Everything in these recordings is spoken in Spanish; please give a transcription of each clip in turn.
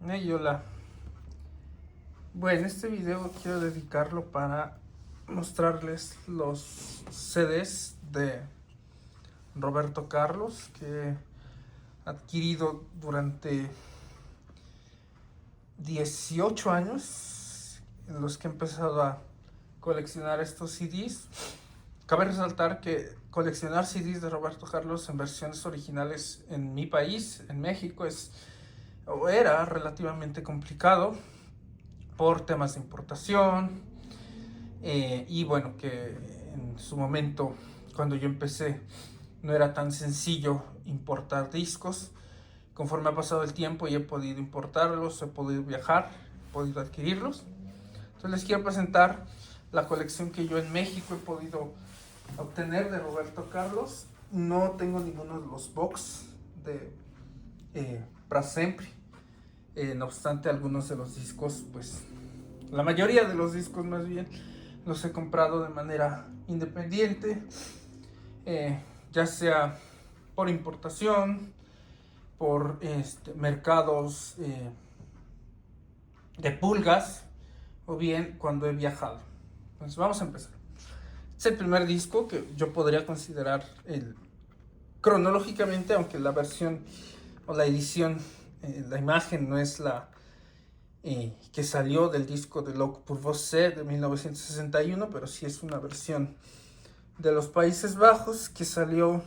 Hey, hola. Bueno, este video quiero dedicarlo para mostrarles los CDs de Roberto Carlos que he adquirido durante 18 años en los que he empezado a coleccionar estos CDs. Cabe resaltar que coleccionar CDs de Roberto Carlos en versiones originales en mi país, en México, era relativamente complicado por temas de importación, y bueno, que en su momento, cuando yo empecé, no era tan sencillo importar discos. Conforme ha pasado el tiempo y he podido importarlos, he podido viajar, he podido adquirirlos. Entonces les quiero presentar la colección que yo en México he podido obtener de Roberto Carlos. No tengo ninguno de los box de para siempre. No obstante, algunos de los discos, pues la mayoría de los discos más bien, los he comprado de manera independiente, eh, ya sea por importación, por mercados de pulgas, o bien cuando he viajado. Entonces vamos a empezar. Es el primer disco que yo podría considerar cronológicamente, aunque la versión o la edición, la imagen no es la que salió del disco de Loc pour Você de 1961, pero sí es una versión de los Países Bajos que salió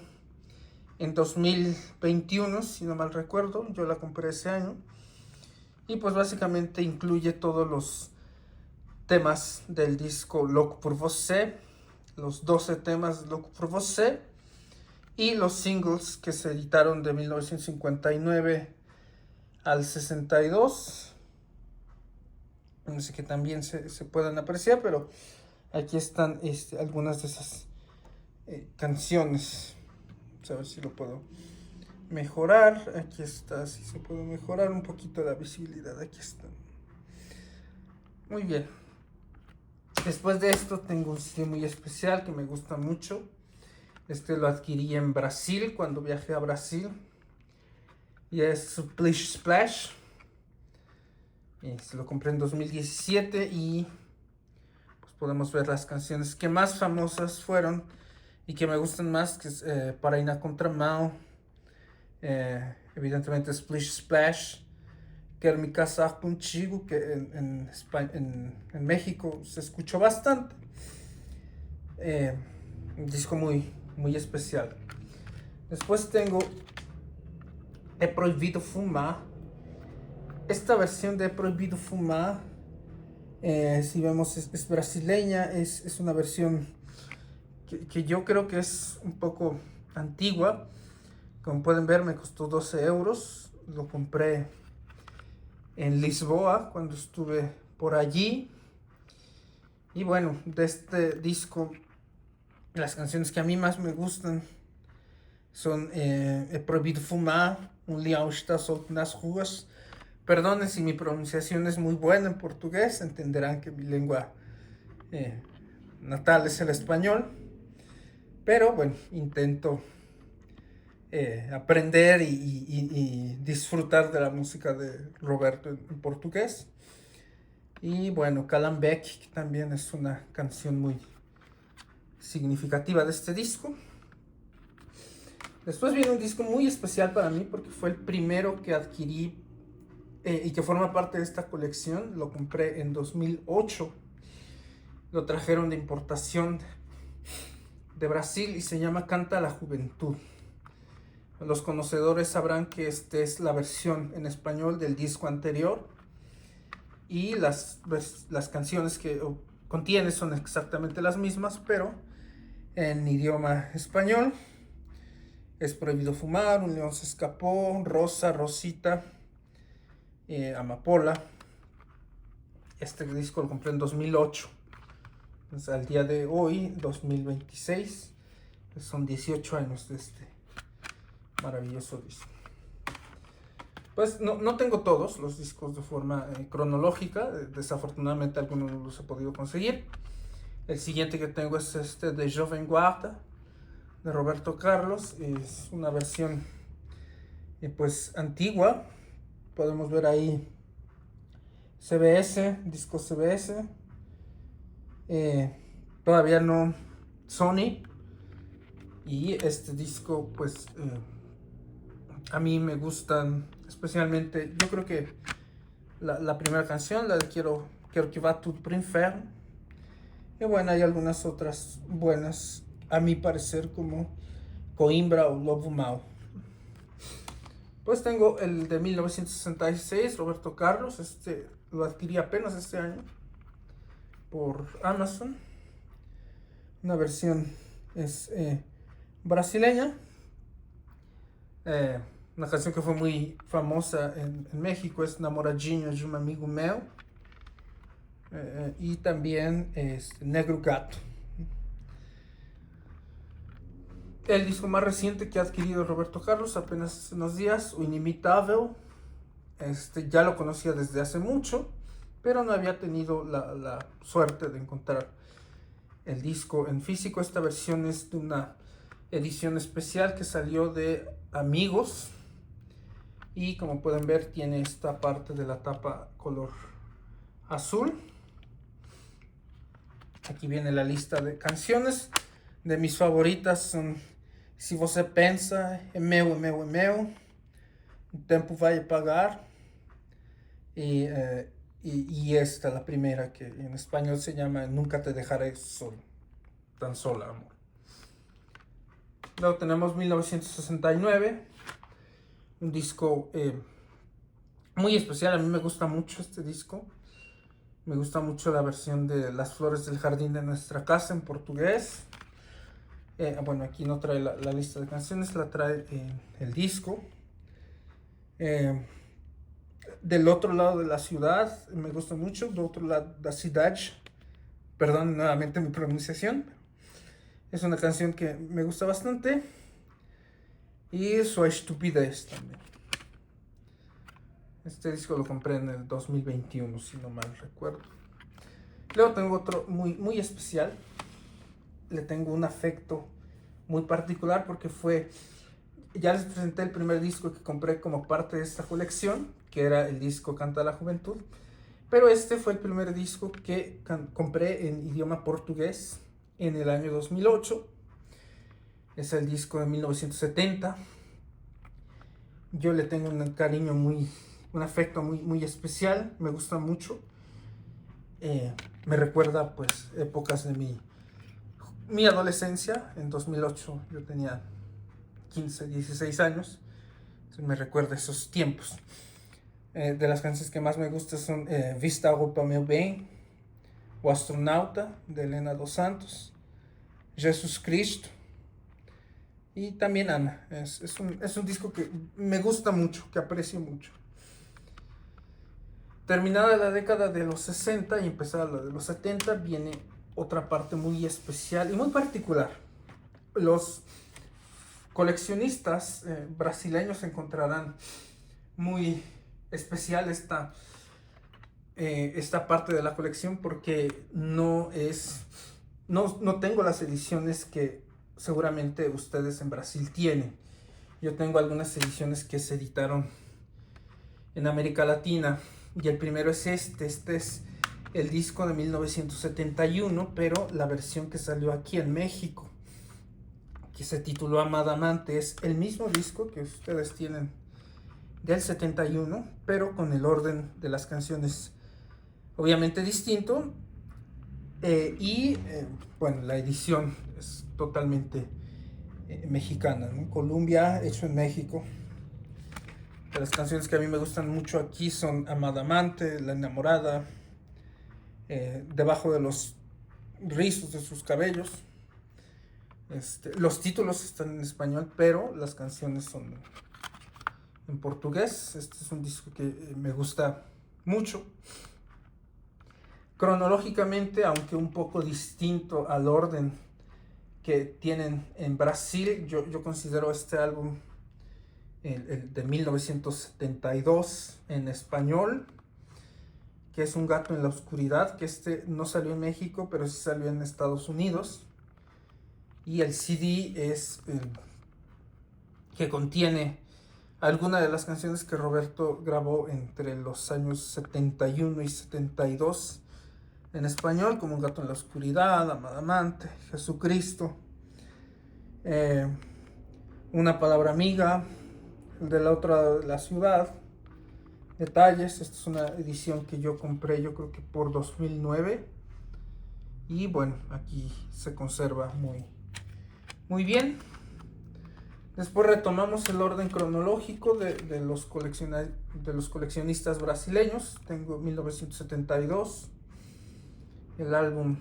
en 2021, si no mal recuerdo. Yo la compré ese año y pues básicamente incluye todos los temas del disco Loc pour Você, los 12 temas de Loc pour Você y los singles que se editaron de 1959 al 62. No sé, que también se puedan apreciar, pero aquí están algunas de esas canciones. Vamos a ver si lo puedo mejorar. Aquí está, si se puede mejorar un poquito la visibilidad. Aquí está. Muy bien. Después de esto tengo un CD muy especial que me gusta mucho. Este lo adquirí en Brasil cuando viajé a Brasil. Y es Splish Splash. Se lo compré en 2017 y pues podemos ver las canciones que más famosas fueron y que me gustan más, que es Para ir na Contramão, evidentemente Splish Splash, Quero me casar contigo, que en México se escuchó bastante. Un disco muy, muy especial. Después tengo É Proibido Fumar. Esta versión de É Proibido Fumar, si vemos, es brasileña, es una versión que yo creo que es un poco antigua. Como pueden ver, me costó 12 euros. Lo compré en Lisboa cuando estuve por allí. Y bueno, de este disco, las canciones que a mí más me gustan son É Proibido Fumar, Un Leão Está Solto nas Ruas. Perdonen si mi pronunciación es muy buena en portugués, entenderán que mi lengua natal es el español. Pero bueno, intento aprender y disfrutar de la música de Roberto en portugués. Y bueno, Calhambeque, que también es una canción muy significativa de este disco. Después viene un disco muy especial para mí porque fue el primero que adquirí y que forma parte de esta colección. Lo compré en 2008. Lo trajeron de importación de Brasil y se llama Canta la Juventud. Los conocedores sabrán que esta es la versión en español del disco anterior y las canciones que contiene son exactamente las mismas, pero en idioma español. Es Prohibido Fumar, Un León se Escapó, Rosa, Rosita, Amapola. Este disco lo compré en 2008. Entonces, al día de hoy, 2026, son 18 años de este maravilloso disco. Pues no tengo todos los discos de forma cronológica. Desafortunadamente algunos no los he podido conseguir. El siguiente que tengo es este de Jovem Guarda, de Roberto Carlos. Es una versión pues antigua. Podemos ver ahí CBS, disco CBS. Todavía no Sony. Y este disco, pues, a mí me gustan especialmente, yo creo que la primera canción, la de Quiero que va tu Prinfer. Y bueno, hay algunas otras buenas, a mi parecer, como Coimbra o Lobo Mau. Pues tengo el de 1966, Roberto Carlos. Este lo adquirí apenas este año por Amazon. Una versión es brasileña. Una canción que fue muy famosa en México es Namoradinho de un amigo meu. Y también es Negro Gato. El disco más reciente que ha adquirido Roberto Carlos apenas hace unos días, O Inimitável. Ya lo conocía desde hace mucho, pero no había tenido la suerte de encontrar el disco en físico. Esta versión es de una edición especial que salió de Amigos. Y como pueden ver, tiene esta parte de la tapa color azul. Aquí viene la lista de canciones. De mis favoritas son Si Você Pensa, É Meu, É Meu, É Meu, O Tempo Vai Pagar. Y esta, la primera, que en español se llama Nunca Te Dejaré Solo, Tan Sola, Amor. Luego tenemos 1969, un disco muy especial. A mí me gusta mucho este disco. Me gusta mucho la versión de Las Flores del Jardín de Nuestra Casa en portugués. Bueno, aquí no trae la lista de canciones, la trae el disco. Del otro lado de la ciudad, me gusta mucho. Del otro lado de la ciudad, perdón nuevamente mi pronunciación. Es una canción que me gusta bastante. Y Su Estupidez también. Este disco lo compré en el 2021, si no mal recuerdo. Luego tengo otro muy especial. Le tengo un afecto muy particular porque fue... Ya les presenté el primer disco que compré como parte de esta colección, que era el disco Canta la Juventud. Pero este fue el primer disco que compré en idioma portugués en el año 2008. Es el disco de 1970. Yo le tengo un cariño un afecto muy especial. Me gusta mucho. Me recuerda pues épocas de mi adolescencia. En 2008 yo tenía 15, 16 años. Entonces me recuerda esos tiempos. De las canciones que más me gustan son Vista Roupa Meu Bem, O Astronauta, de Helena dos Santos, Jesus Cristo y también Ana. Es un disco que me gusta mucho, que aprecio mucho. Terminada la década de los 60 y empezada la de los 70, viene otra parte muy especial y muy particular. Los coleccionistas brasileños encontrarán muy especial esta parte de la colección porque no tengo las ediciones que seguramente ustedes en Brasil tienen. Yo tengo algunas ediciones que se editaron en América Latina y el primero es este es el disco de 1971, pero la versión que salió aquí en México, que se tituló Amada Amante, es el mismo disco que ustedes tienen del 71, pero con el orden de las canciones obviamente distinto. Bueno, la edición es totalmente mexicana, ¿no? Columbia, hecho en México. De las canciones que a mí me gustan mucho aquí son Amada Amante, La Enamorada, Debajo de los rizos de sus cabellos. Los títulos están en español, pero las canciones son en portugués. Este es un disco que me gusta mucho. Cronológicamente, aunque un poco distinto al orden que tienen en Brasil, yo considero este álbum el de 1972 en español, que es Un Gato en la Oscuridad, que no salió en México, pero sí salió en Estados Unidos. Y el CD es que contiene algunas de las canciones que Roberto grabó entre los años 71 y 72 en español, como Un gato en la oscuridad, Amada amante, Jesucristo, eh, Una palabra amiga, el de la otra la ciudad, Detalles. Esta es una edición que yo compré, yo creo que por 2009, y bueno, aquí se conserva muy bien. Después retomamos el orden cronológico de los coleccionistas brasileños. Tengo 1972, el álbum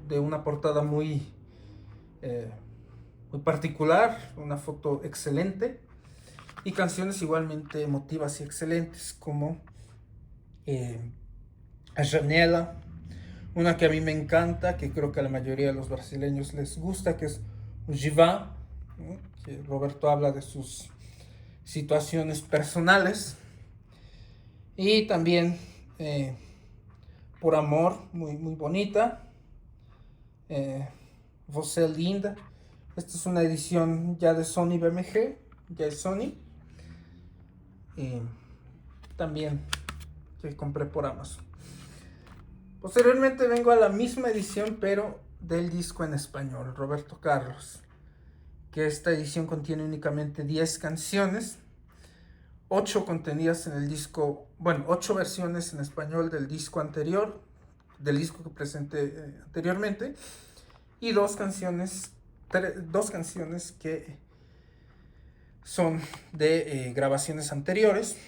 de una portada muy particular, una foto excelente, y canciones igualmente emotivas y excelentes como A Janela, una que a mí me encanta, que creo que a la mayoría de los brasileños les gusta, que es Jiva, ¿no? Que Roberto habla de sus situaciones personales, y también Por Amor, muy bonita, Você Linda. Esta es una edición ya de Sony BMG, ya es Sony, también que compré por Amazon. Posteriormente vengo a la misma edición, pero del disco en español, Roberto Carlos, que esta edición contiene únicamente 10 canciones, 8 contenidas en el disco, bueno, 8 versiones en español del disco anterior, del disco que presenté anteriormente, y dos canciones que son de grabaciones anteriores,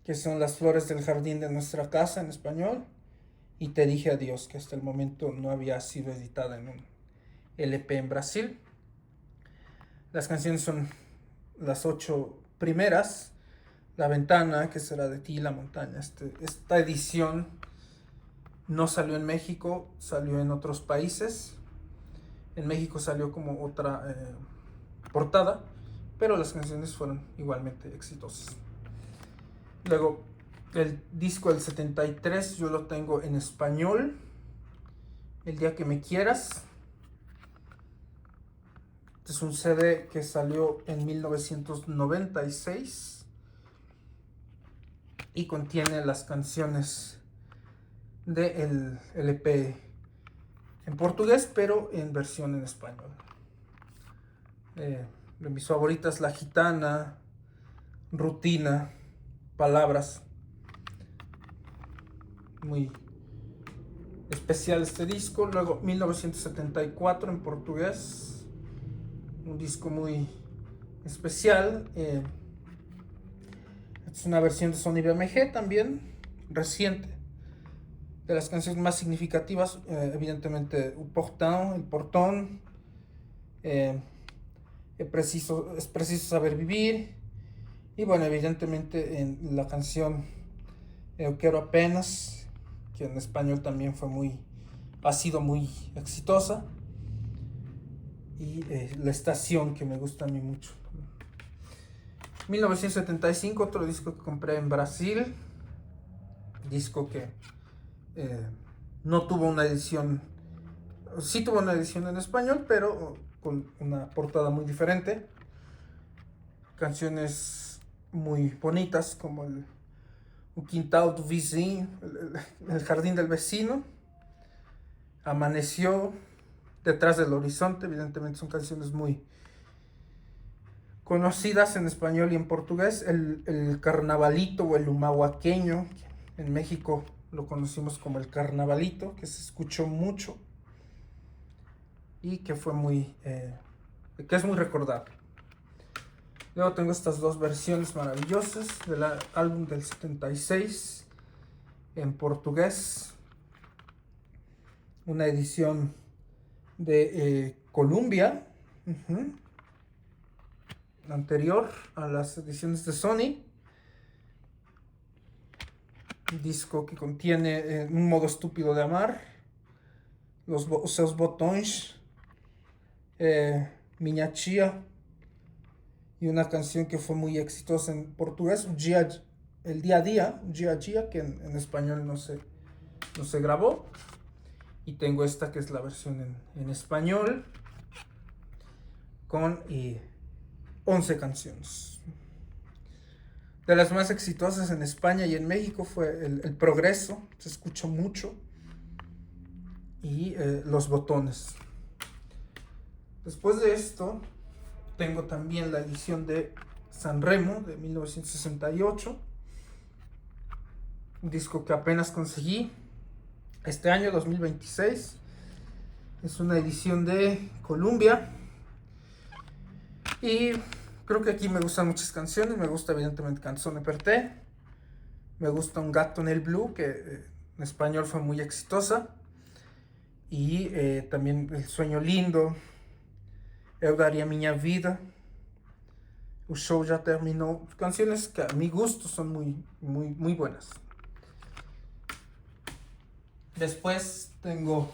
que son Las flores del jardín de nuestra casa en español y Te dije adiós, que hasta el momento no había sido editada en un LP en Brasil. Las canciones son las 8 primeras: La ventana, que será de ti, La montaña. Esta edición no salió en México, salió en otros países. En México salió como otra portada, pero las canciones fueron igualmente exitosas. Luego, el disco del 73 yo lo tengo en español, El día que me quieras. Este es un CD que salió en 1996 y contiene las canciones del LP en portugués, pero en versión en español. De mis favoritas, La Gitana, Rutina, Palabras. Muy especial este disco. Luego 1974 en portugués, un disco muy especial. Es una versión de Sony BMG también, reciente. De las canciones más significativas, evidentemente, El Portón, es preciso saber vivir, y bueno, evidentemente en la canción Eu Quero Apenas, que en español también ha sido muy exitosa, y La Estación, que me gusta a mí mucho. 1975, otro disco que compré en Brasil, disco que no tuvo una edición, sí tuvo una edición en español, pero con una portada muy diferente, canciones muy bonitas como O Quintal do Vizinho, el jardín del vecino, Amaneció, Detrás del horizonte. Evidentemente son canciones muy conocidas en español y en portugués. El Carnavalito o el Humahuaqueño, en México lo conocimos como el Carnavalito, que se escuchó mucho y que fue que es muy recordable. Luego tengo estas dos versiones maravillosas del álbum del 76 en portugués, una edición de Columbia, anterior a las ediciones de Sony. Un disco que contiene Un modo estúpido de amar, Os seus botões, Minha Tia, y una canción que fue muy exitosa en portugués, El día a día, que en español no se grabó. Y tengo esta que es la versión en español, con 11 canciones. De las más exitosas en España y en México fue El Progreso, se escuchó mucho, y Los Botones. Después de esto, tengo también la edición de San Remo de 1968, un disco que apenas conseguí este año 2026. Es una edición de Columbia y creo que aquí me gustan muchas canciones. Me gusta evidentemente Canzone per te, me gusta Un gatto nel blu, que en español fue muy exitosa, y también El sueño lindo, Eu daría minha vida, O show ya terminó. Canciones que a mi gusto son muy buenas. Después tengo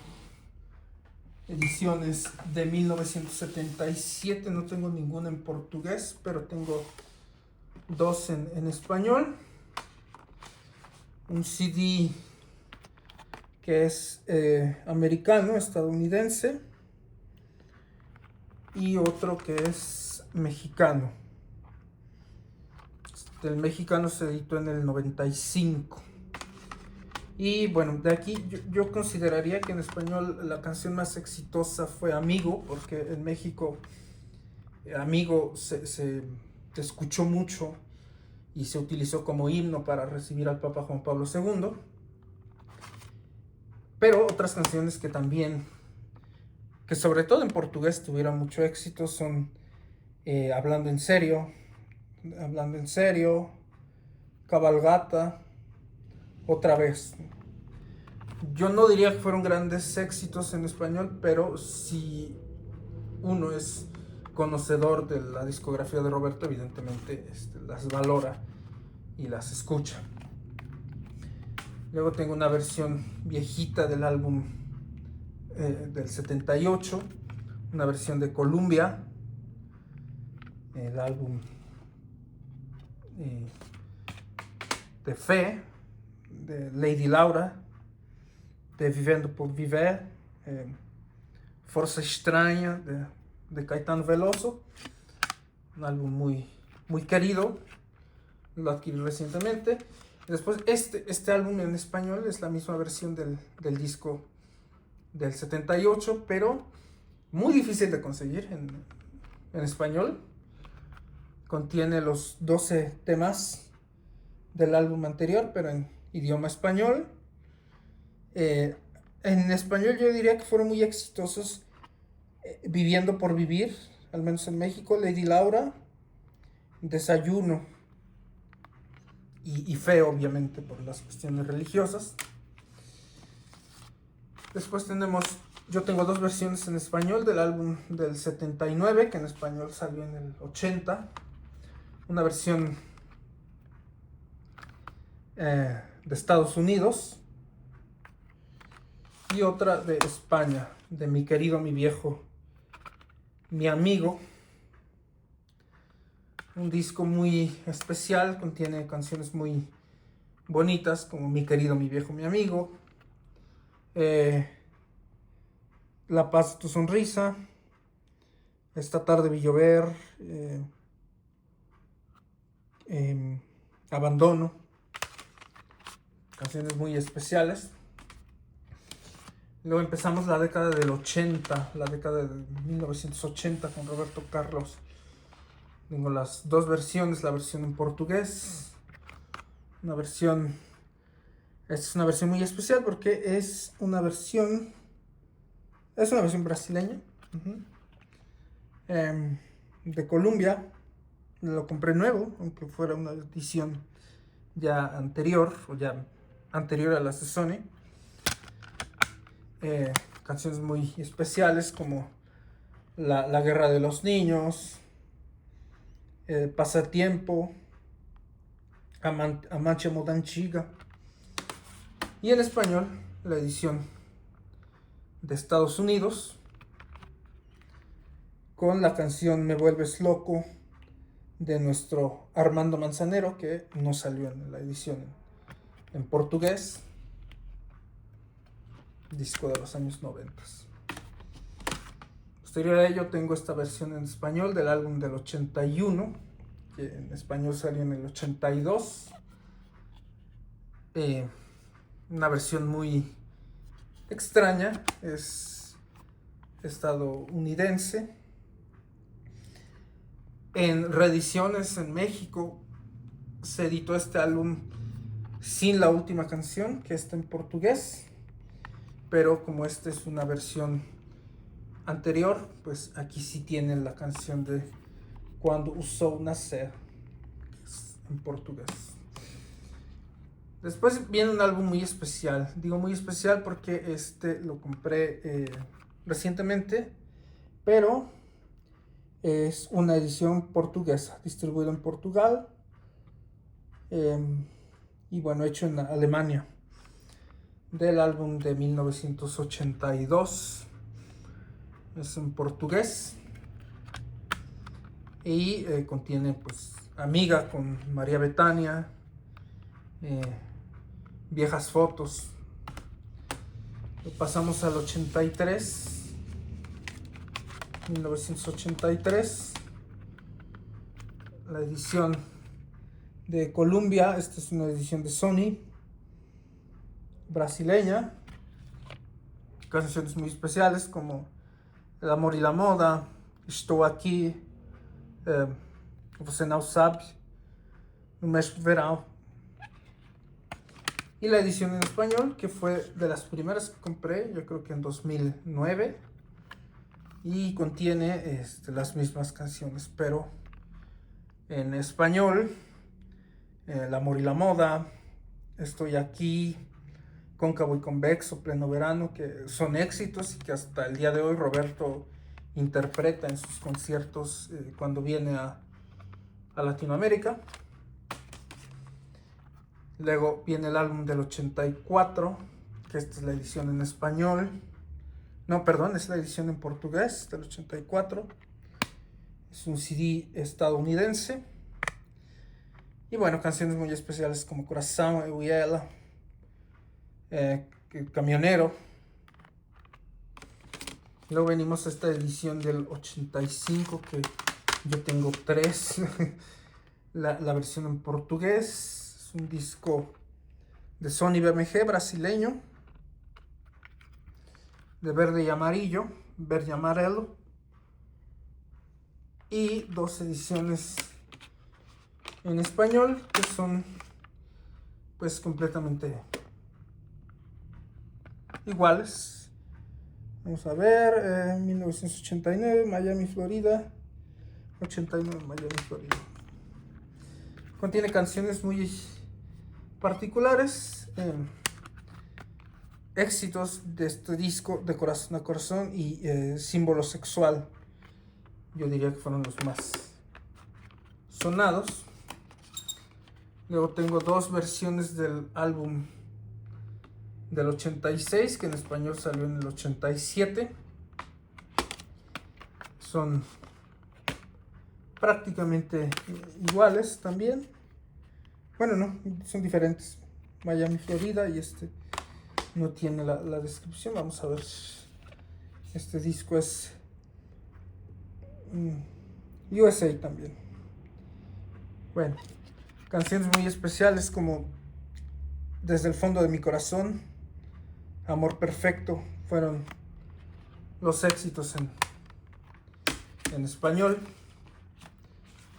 ediciones de 1977, no tengo ninguna en portugués, pero tengo dos en español. Un CD que es americano, estadounidense, y otro que es mexicano. El mexicano se editó en el 95. Y bueno, de aquí yo consideraría que en español la canción más exitosa fue Amigo, porque en México Amigo se escuchó mucho y se utilizó como himno para recibir al Papa Juan Pablo II. Pero otras canciones que también, que sobre todo en portugués tuvieron mucho éxito, son Hablando en serio, Cabalgata, Otra vez. Yo no diría que fueron grandes éxitos en español, pero si uno es conocedor de la discografía de Roberto, evidentemente las valora y las escucha. Luego tengo una versión viejita del álbum del 78, una versión de Columbia, el álbum de Fe, de Lady Laura, de Vivendo por Viver, Força Extraña de Caetano Veloso, un álbum muy querido, lo adquirí recientemente. Después este álbum en español es la misma versión del disco del 78, pero muy difícil de conseguir en español. Contiene los 12 temas del álbum anterior, pero en idioma español. En español yo diría que fueron muy exitosos Viviendo por Vivir, al menos en México, Lady Laura, Desayuno y Fe, obviamente, por las cuestiones religiosas. Después yo tengo dos versiones en español del álbum del 79, que en español salió en el 80. Una versión de Estados Unidos y otra de España, de Mi querido, mi viejo, mi amigo. Un disco muy especial, contiene canciones muy bonitas como Mi querido, mi viejo, mi amigo, La paz de tu sonrisa, Esta tarde vi llover, Abandono, canciones muy especiales. Luego empezamos la década del 80, la década de 1980 con Roberto Carlos. Tengo las dos versiones, la versión en portugués, esta es una versión muy especial porque es una versión brasileña, de Columbia. Lo compré nuevo, aunque fuera una edición ya anterior a las de Sony. Canciones muy especiales como la Guerra de los Niños, Pasatiempo, Amante Modanchiga, y en español la edición de Estados Unidos con la canción Me vuelves loco de nuestro Armando Manzanero, que no salió en la edición en portugués, disco de los años 90. Posterior a ello tengo esta versión en español del álbum del 81, que en español salió en el 82. Una versión muy extraña, es estadounidense. En reediciones en México se editó este álbum sin la última canción, que está en portugués, pero como esta es una versión anterior, pues aquí sí tienen la canción de Quando o Sol Nascer en portugués. Después viene un álbum muy especial. Digo muy especial porque este lo compré recientemente, pero es una edición portuguesa, distribuido en Portugal y bueno, hecho en Alemania, del álbum de 1982. Es en portugués y contiene pues Amiga con María Bethânia, Viejas Fotos. Pasamos al 83, 1983, la edición de Columbia. Esta es una edición de Sony, brasileña. Canciones muy especiales como El Amor y la Moda, Estou Aqui, Você Não Sabe, No México Verão. Y la edición en español, que fue de las primeras que compré, yo creo que en 2009, y contiene las mismas canciones, pero en español. El Amor y la Moda, Estoy Aquí, Cóncavo y Convexo, Pleno Verano, que son éxitos y que hasta el día de hoy Roberto interpreta en sus conciertos cuando viene a Latinoamérica. Luego viene el álbum del 84, que esta es la edición en español. No, perdón, es la edición en portugués del 84. Es un CD estadounidense. Y bueno, canciones muy especiales como Coração, Eu e Ela, Camionero. Luego venimos a esta edición del 85, que yo tengo 3. la versión en portugués. Es un disco de Sony BMG brasileño, de verde y amarillo, verde y amarelo. Y 2 ediciones en español que son pues completamente iguales. Vamos a ver, 1989, Miami, Florida. 89, Miami, Florida. Contiene canciones muy particulares, éxitos de este disco, de Corazón a Corazón y Símbolo Sexual. Yo diría que fueron los más sonados. Luego tengo 2 versiones del álbum del 86, que en español salió en el 87. Son prácticamente iguales también. Bueno, no, son diferentes. Miami, Florida, y este no tiene la descripción. Vamos a ver. Este disco es USA también. Bueno, canciones muy especiales como Desde el fondo de mi corazón, Amor perfecto, fueron los éxitos en español.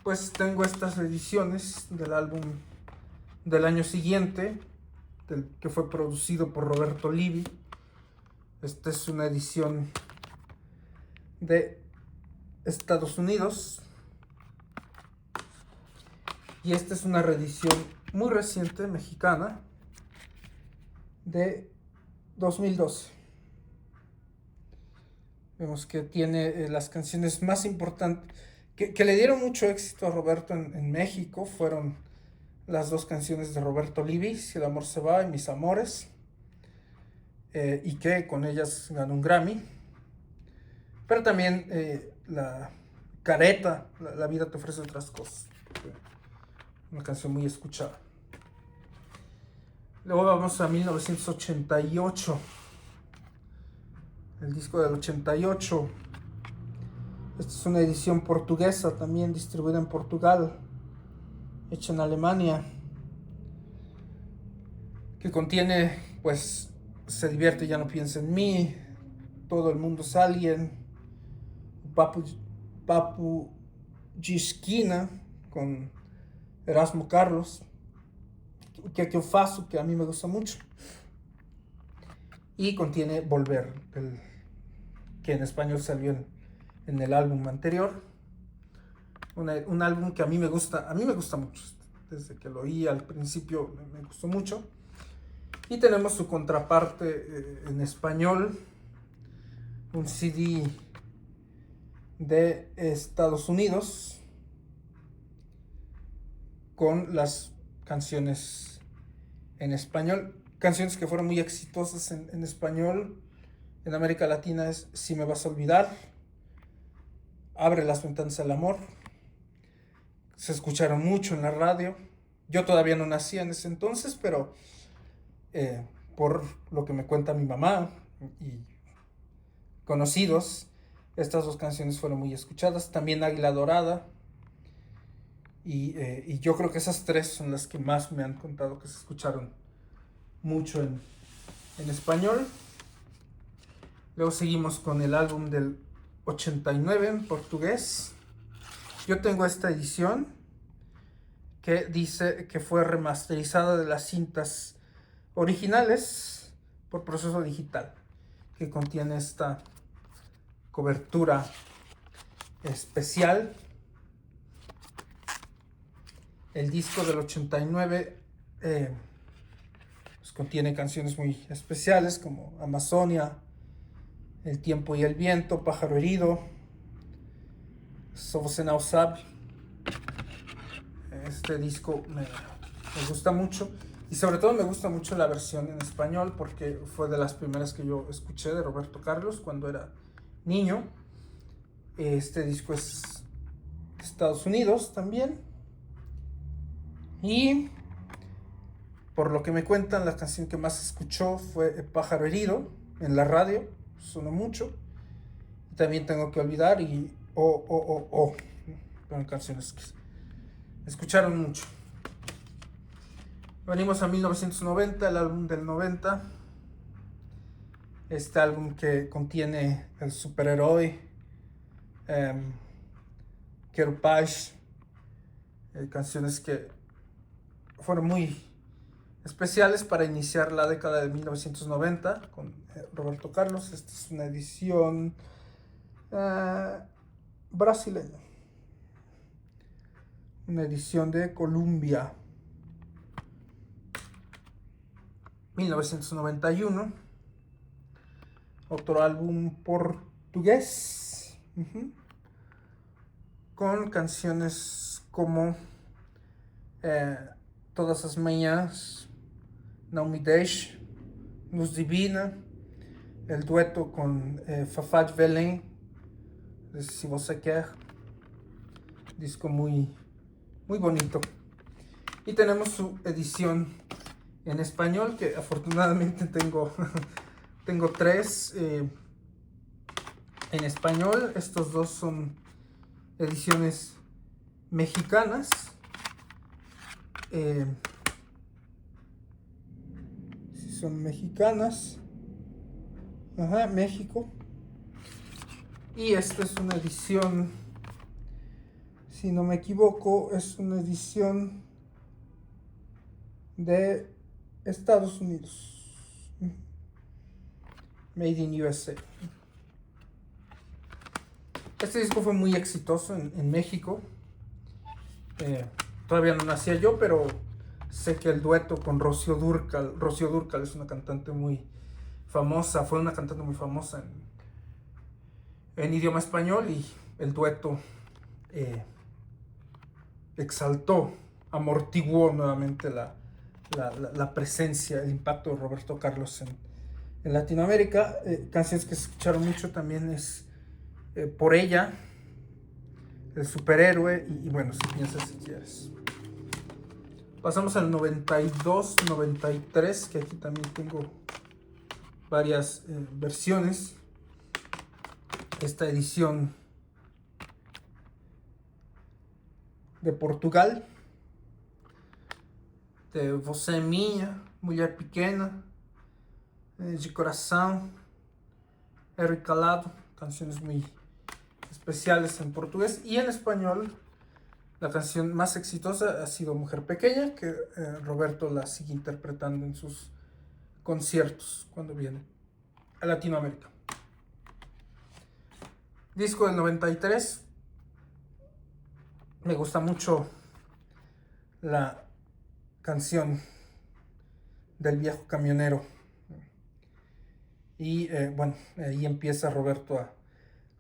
Pues tengo estas ediciones del álbum del año siguiente, que fue producido por Roberto Livi. Esta es una edición de Estados Unidos. Y esta es una reedición muy reciente, mexicana, de 2012. Vemos que tiene las canciones más importantes, que le dieron mucho éxito a Roberto en México. Fueron las 2 canciones de Roberto Livi, Si el amor se va y Mis amores, y que con ellas ganó un Grammy. Pero también la Careta, la vida te ofrece otras cosas, una canción muy escuchada. Luego vamos a 1988, el disco del 88. Esta es una edición portuguesa, también distribuida en Portugal. hecha en Alemania, que contiene, pues, Se divierte, ya no piensa en mí, Todo el mundo es alguien, Papu Gisquina, con Erasmo Carlos, que eu faço, que a mí me gusta mucho, y contiene Volver, que en español salió en el álbum anterior, un álbum que a mí me gusta mucho, desde que lo oí al principio me gustó mucho. Y tenemos su contraparte en español, un CD de Estados Unidos con las canciones en español, canciones que fueron muy exitosas en español en América Latina. Es Si me vas a olvidar, Abre las ventanas al amor. Se escucharon mucho en la radio. Yo todavía no nacía en ese entonces, pero por lo que me cuenta mi mamá y conocidos, estas dos canciones fueron muy escuchadas. También Águila Dorada. Y yo creo que esas tres son las que más me han contado que se escucharon mucho en español. Luego seguimos con el álbum del 89 en portugués. Yo tengo esta edición que dice que fue remasterizada de las cintas originales por proceso digital, que contiene esta cobertura especial. El disco del 89 pues contiene canciones muy especiales como Amazonia, El tiempo y el viento, Pájaro herido, Só Você Não Sabe. Este disco me gusta mucho, y sobre todo me gusta mucho la versión en español, porque fue de las primeras que yo escuché de Roberto Carlos cuando era niño. Este disco es de Estados Unidos también, y por lo que me cuentan, la canción que más escuchó fue Pájaro herido en la radio, sonó mucho. Y también Tengo que olvidar y fueron canciones que escucharon mucho. Venimos a 1990, el álbum del 90. Este álbum que contiene El superhéroe, Quero Paz, canciones que fueron muy especiales para iniciar la década de 1990 con Roberto Carlos. Esta es una edición brasileña, una edición de Columbia. 1991, otro álbum portugués, con canciones como Todas as Manhãs, Não Me Deixe, Luz Divina, el dueto con Fafá de Belém, Si Você Quer, disco muy, muy bonito. Y tenemos su edición en español, que afortunadamente tengo tres en español. Estos dos son ediciones mexicanas. Si son mexicanas, México. Y esta es una edición, si no me equivoco, es una edición de Estados Unidos, Made in USA. Este disco fue muy exitoso en México. Todavía no nacía yo, pero sé que el dueto con Rocío Dúrcal es una cantante muy famosa, fue una cantante muy famosa en idioma español, y el dueto exaltó, amortiguó nuevamente la presencia, el impacto de Roberto Carlos en Latinoamérica. Canciones que se escucharon mucho también es Por ella, El superhéroe y bueno, Si piensas si quieres. Pasamos al 92, 93, que aquí también tengo varias versiones. Esta edición de Portugal, de Você é Minha, Mulher Pequena, De Coração, Eric Calado, canciones muy especiales en portugués. Y en español, la canción más exitosa ha sido Mujer Pequeña, que Roberto la sigue interpretando en sus conciertos cuando viene a Latinoamérica. Disco del 93. Me gusta mucho la canción del Viejo Camionero. Y bueno, ahí empieza Roberto a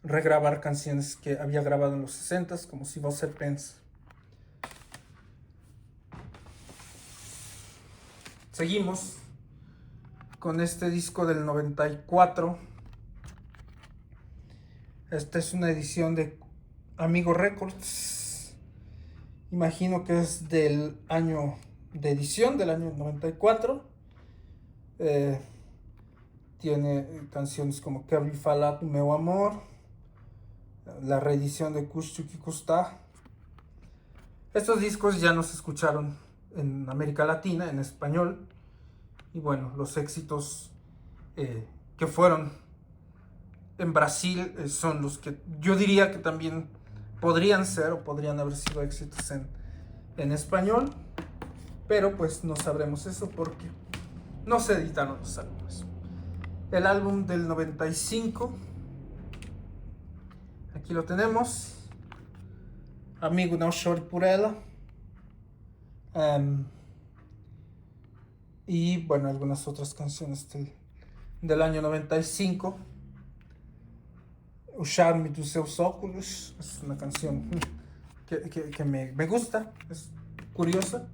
regrabar canciones que había grabado en los 60s, como Si Você Pensa. Seguimos con este disco del 94. Esta es una edición de Amigo Records. Imagino que es del año de edición, del año 94. Tiene canciones como Quero Lhe Falar do Meu Amor, la reedición de Custe o Que Custar. Estos discos ya no se escucharon en América Latina, en español. Y bueno, los éxitos que fueron en Brasil son los que yo diría que también podrían ser o podrían haber sido éxitos en español. Pero pues no sabremos eso porque no se editaron los álbumes. El álbum del 95, aquí lo tenemos, Amigo Não Chore Por Ela, y bueno, algunas otras canciones del año 95. O Charme dos Seus Óculos, es una canción que me gusta, es curiosa.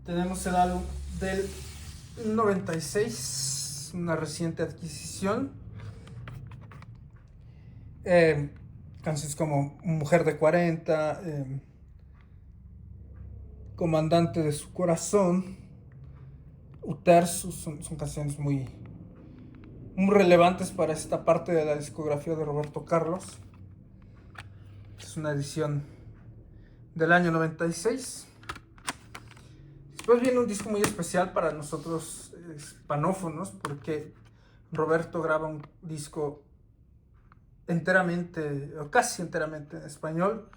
Tenemos el álbum del 96, una reciente adquisición. Canciones como Mujer de 40, Comandante de Su Corazón, O Terço, son canciones muy relevantes para esta parte de la discografía de Roberto Carlos. Es una edición del año 96. Después viene un disco muy especial para nosotros hispanófonos, porque Roberto graba un disco enteramente, o casi enteramente en español.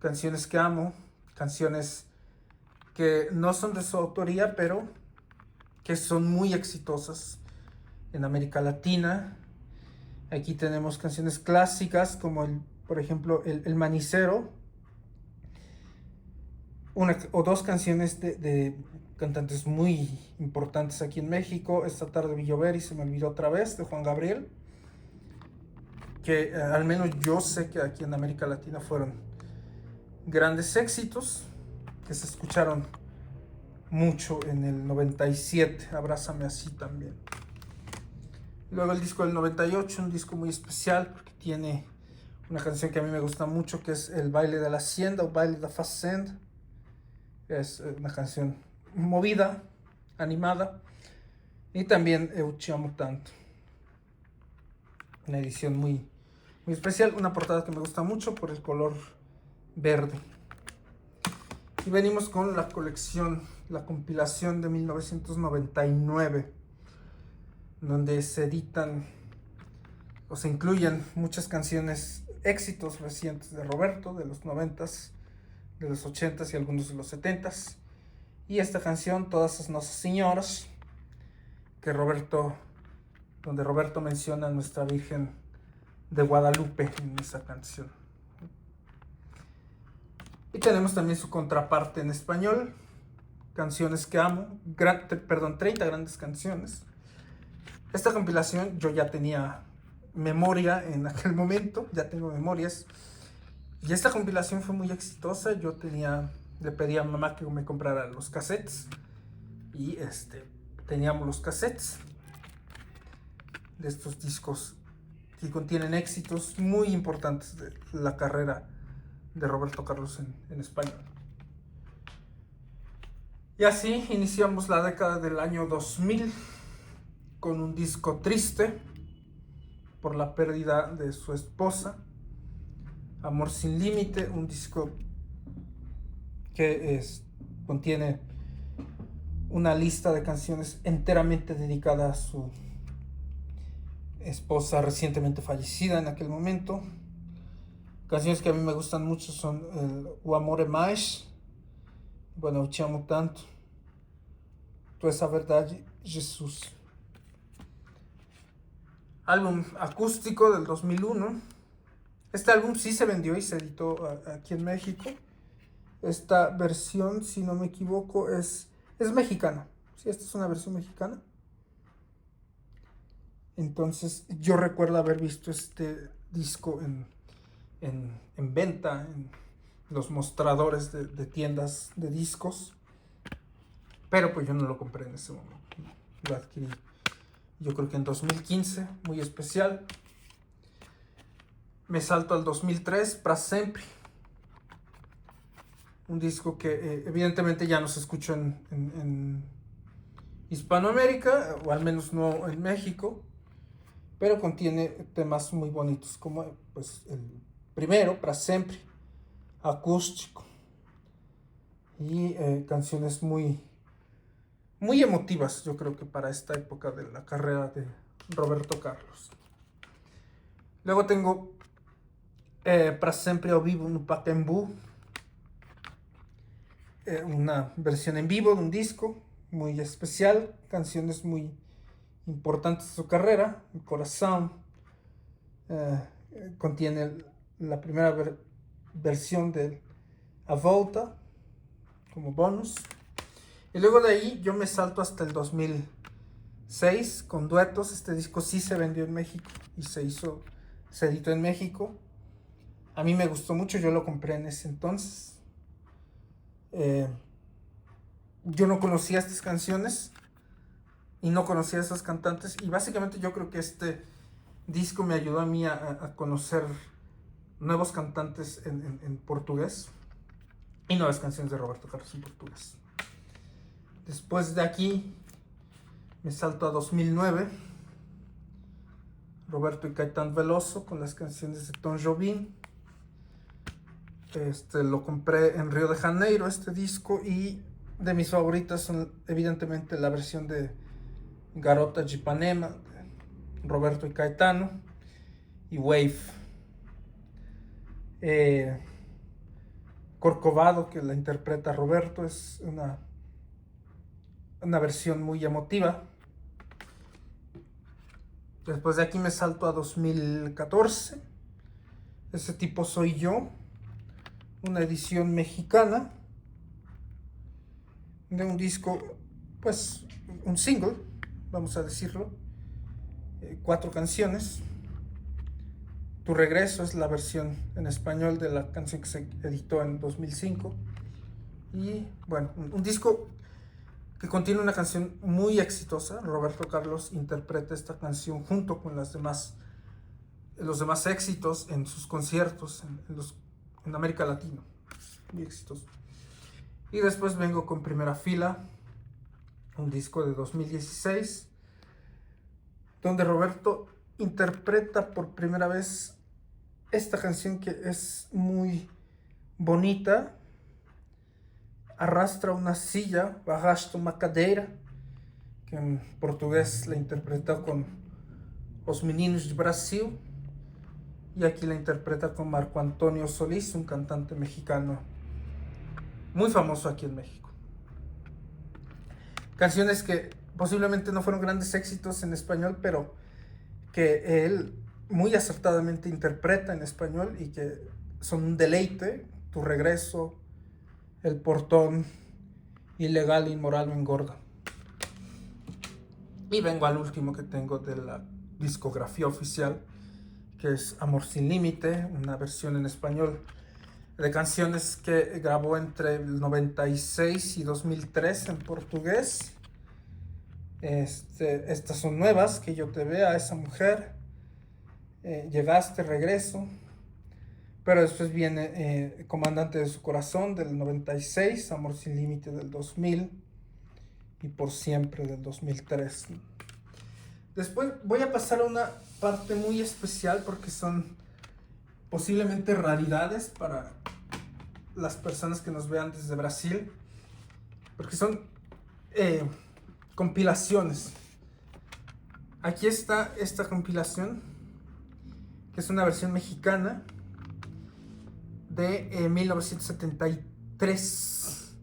Canciones que amo, canciones que no son de su autoría, pero que son muy exitosas en América Latina. Aquí tenemos canciones clásicas como por ejemplo, el Manicero, una o dos canciones de cantantes muy importantes aquí en México. Esta tarde vi llover y se me olvidó otra vez, de Juan Gabriel, que al menos yo sé que aquí en América Latina fueron grandes éxitos, que se escucharon mucho en el 97, Abrázame Así también. Luego el disco del 98, un disco muy especial porque tiene una canción que a mí me gusta mucho, que es El Baile de la Hacienda o Baile da Fazenda. Es una canción movida, animada. Y también Eu Te Amo Tanto, una edición muy especial, una portada que me gusta mucho por el color verde. Y venimos con la colección, la compilación de 1999, donde se editan o se incluyen muchas canciones, éxitos recientes de Roberto, de los 90s, de los 80s y algunos de los 70s. Y esta canción, Todas as Nossas Senhoras, donde Roberto menciona a Nuestra Virgen de Guadalupe en esa canción. Y tenemos también su contraparte en español, Canciones que Amo, 30 grandes canciones. Esta compilación yo ya tenía memoria en aquel momento, ya tengo memorias. Y esta compilación fue muy exitosa. Le pedí a mamá que me comprara los cassettes. Y teníamos los cassettes de estos discos que contienen éxitos muy importantes de la carrera de Roberto Carlos en español. Y así iniciamos la década del año 2000 con un disco triste por la pérdida de su esposa, Amor Sin Límite, un disco que contiene una lista de canciones enteramente dedicada a su esposa recientemente fallecida en aquel momento. Canciones que a mí me gustan mucho son O Amor é Mais, Bueno, Eu Te Amo Tanto, Tu És a Verdade, Jesus. Álbum acústico del 2001. Este álbum sí se vendió y se editó aquí en México. Esta versión, si no me equivoco, es mexicana. Sí, esta es una versión mexicana. Entonces yo recuerdo haber visto este disco en venta en los mostradores de tiendas de discos, pero pues yo no lo compré en ese momento. Lo adquirí yo creo que en 2015, muy especial. Me salto al 2003, Para Sempre, un disco que evidentemente ya no se escuchó en Hispanoamérica, o al menos no en México, pero contiene temas muy bonitos, como pues el primero, Para Sempre, acústico, y canciones muy emotivas, yo creo que para esta época de la carrera de Roberto Carlos. Luego tengo Para Sempre ao Vivo no Pacaembu, una versión en vivo de un disco muy especial, canciones muy importantes de su carrera. El Corazón contiene la primera versión de A Volta como bonus. Y luego de ahí yo me salto hasta el 2006 con Duetos. Este disco sí se vendió en México y se editó en México. A mí me gustó mucho, yo lo compré en ese entonces. Yo no conocía estas canciones y no conocía a esos cantantes, y básicamente yo creo que este disco me ayudó a mí a conocer nuevos cantantes en portugués y nuevas canciones de Roberto Carlos en portugués. Después de aquí me salto a 2009, Roberto y Caetano Veloso con las canciones de Tom Jobim. Lo compré en Río de Janeiro, este disco, y de mis favoritas son evidentemente la versión de Garota de Ipanema, de Roberto y Caetano, y Wave. Corcovado, que la interpreta Roberto, es una versión muy emotiva. Después de aquí me salto a 2014, Ese tipo soy yo, una edición mexicana de un disco, pues un single, vamos a decirlo, 4 canciones. Tu Regreso es la versión en español de la canción que se editó en 2005. Y bueno, un disco que contiene una canción muy exitosa. Roberto Carlos interpreta esta canción junto con los demás éxitos en sus conciertos en América Latina. Muy exitoso. Y después vengo con Primera Fila, un disco de 2016, donde Roberto interpreta por primera vez esta canción que es muy bonita. Arrastra una silla, Arrasta uma cadeira, que en portugués la interpreta con Os Meninos de Brasil, y aquí la interpreta con Marco Antonio Solís, un cantante mexicano muy famoso aquí en México. Canciones que posiblemente no fueron grandes éxitos en español, pero que él muy acertadamente interpreta en español y que son un deleite. Tu Regreso, El Portón, Ilegal, Inmoral, Me Engorda. Y vengo al último que tengo de la discografía oficial, que es Amor Sin Límite, una versión en español de canciones que grabó entre el 96 y 2003 en portugués. Estas son nuevas: Que Yo Te Vea, Esa Mujer, Llegaste, Regreso. Pero después viene Comandante de Su Corazón del 96, Amor Sin Límite del 2000 y Por Siempre del 2003. Después voy a pasar a una parte muy especial porque son posiblemente raridades para las personas que nos vean desde Brasil. porque son compilaciones. Aquí está esta compilación, que es una versión mexicana de 1973,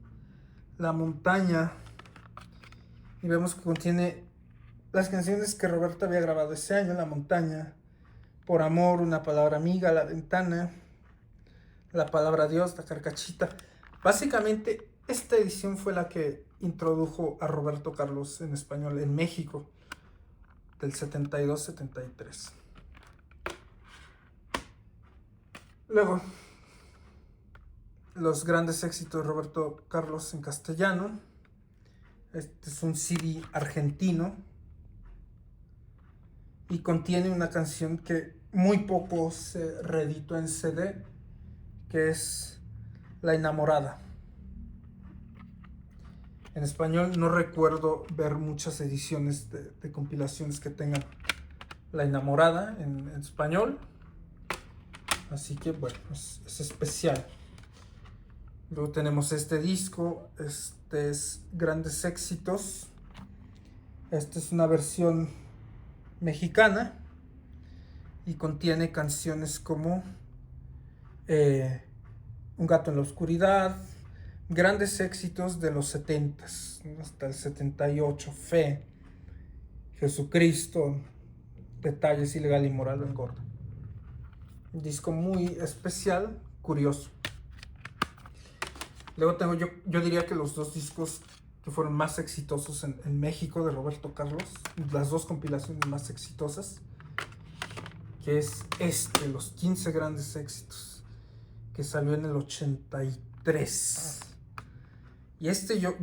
La Montaña, y vemos que contiene las canciones que Roberto había grabado ese año: La Montaña, Por Amor, Una Palabra Amiga, La Ventana, La Palabra Dios, La Carcachita. Básicamente, esta edición fue la que introdujo a Roberto Carlos en español en México, del 72-73. Luego, los grandes éxitos de Roberto Carlos en castellano. Este es un CD argentino y contiene una canción que muy poco se reeditó en CD, que es La Enamorada. En español no recuerdo ver muchas ediciones de compilaciones que tengan La Enamorada en español, así que bueno, es especial. Luego tenemos este disco, este es Grandes Éxitos. Esta es una versión mexicana y contiene canciones como Un Gato en la Oscuridad, grandes éxitos de los 70s, hasta el 78, Fe, Jesucristo, Detalles, Ilegal y Moral o Engorda. Un disco muy especial, curioso. Luego tengo yo diría que los dos discos que fueron más exitosos en México de Roberto Carlos, las dos compilaciones más exitosas, que es Los 15 Grandes Éxitos, que salió en el 83. Y yo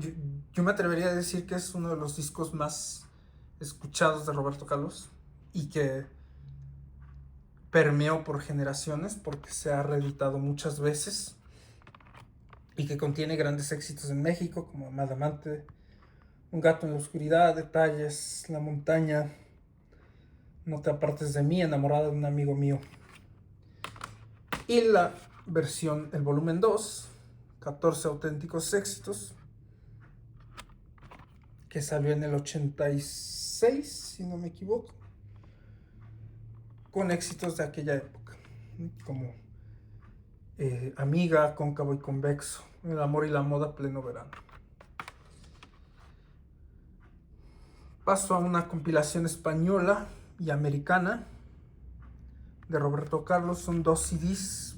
me atrevería a decir que es uno de los discos más escuchados de Roberto Carlos y que permeó por generaciones porque se ha reeditado muchas veces y que contiene grandes éxitos en México como Amada Amante, Un Gato en la Oscuridad, Detalles, La Montaña, No te apartes de mí, Enamorada de un amigo mío. Y la versión, el volumen 2, 14 auténticos éxitos, que salió en el 86, si no me equivoco, con éxitos de aquella época, como Amiga, Cóncavo y Convexo, El amor y la moda, pleno verano. Paso a una compilación española y americana de Roberto Carlos. Son 2 CDs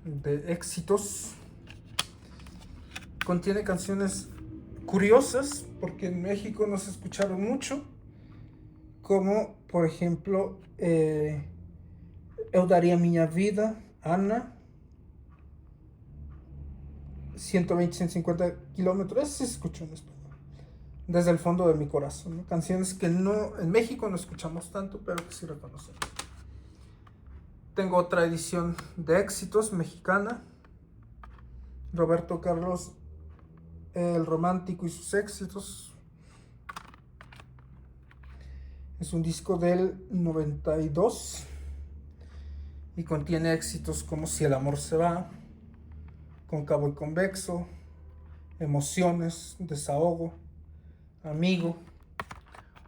de éxitos. Contiene canciones curiosas porque en México no se escucharon mucho, como por ejemplo Eu Daría Miña Vida, Ana, 120-150 kilómetros. Eso se escuchó en español, Desde el fondo de mi corazón, ¿no? Canciones que en México no escuchamos tanto, pero que sí reconocemos. Tengo otra edición de éxitos mexicana, Roberto Carlos, El Romántico y sus éxitos. Es un disco del 92 y contiene éxitos como Si el amor se va, Cóncavo y Convexo, Emociones, Desahogo, Amigo.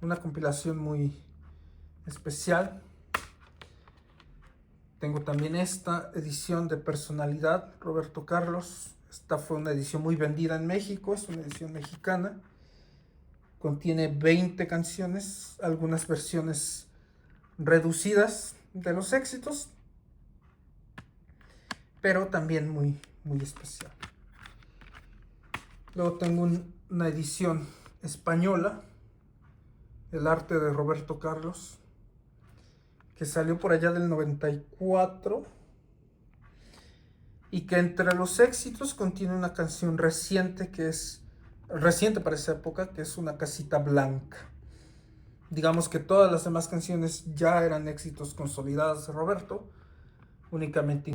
Una compilación muy especial. Tengo también esta edición de Personalidad, Roberto Carlos. Esta fue una edición muy vendida en México, es una edición mexicana. Contiene 20 canciones, algunas versiones reducidas de los éxitos, pero también muy, muy especial. Luego tengo una edición española, El arte de Roberto Carlos, que salió por allá del 94 y que entre los éxitos contiene una canción reciente para esa época, que es Una Casita Blanca. Digamos que todas las demás canciones ya eran éxitos consolidados de Roberto, únicamente